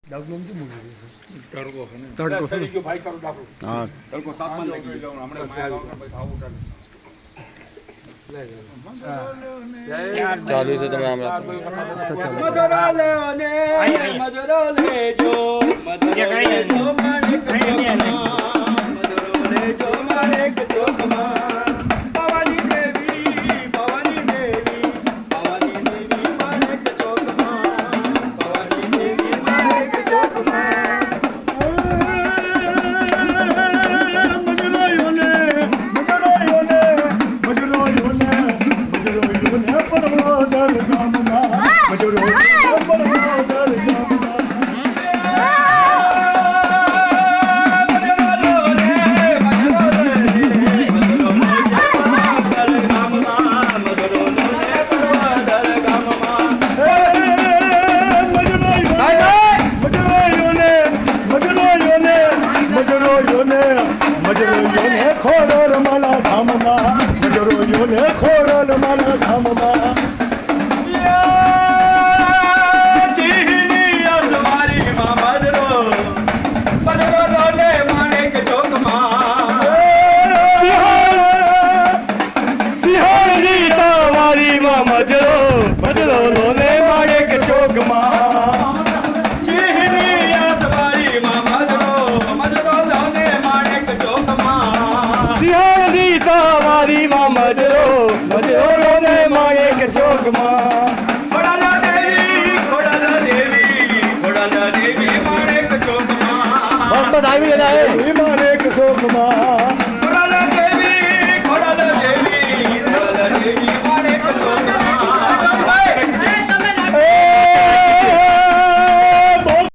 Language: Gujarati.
ડાબલું નથી મૂકી તડકો છે ને તડકો છે ને. ગયો ભાઈ કરું ડાબલું હા તડકો તાપમાન લાગી ગયું હમણાં માયા ખાવું ચાલુ છે તમે આમ રાખો. મધુરો લેજો માણેક ચોકમાં ભવાની દેવી માણેક ચોકમાં ભવાની દેવી માણેક ચોકમાં ખોડલ માલા ધામમાં મજરો યોને ખોડલ માલા ધામમાં ચીની અસવારી માં મધરો લોને માણેક ચોકમાં સિંહાની તાવારીમાં મજરો લોને માણેક ચોકમાં ચીની અસવારી માં મધરો લોને માણેક ચોકમાં સિંહાની તાવારીમાં મજરો લોને માણેક ચોકમાં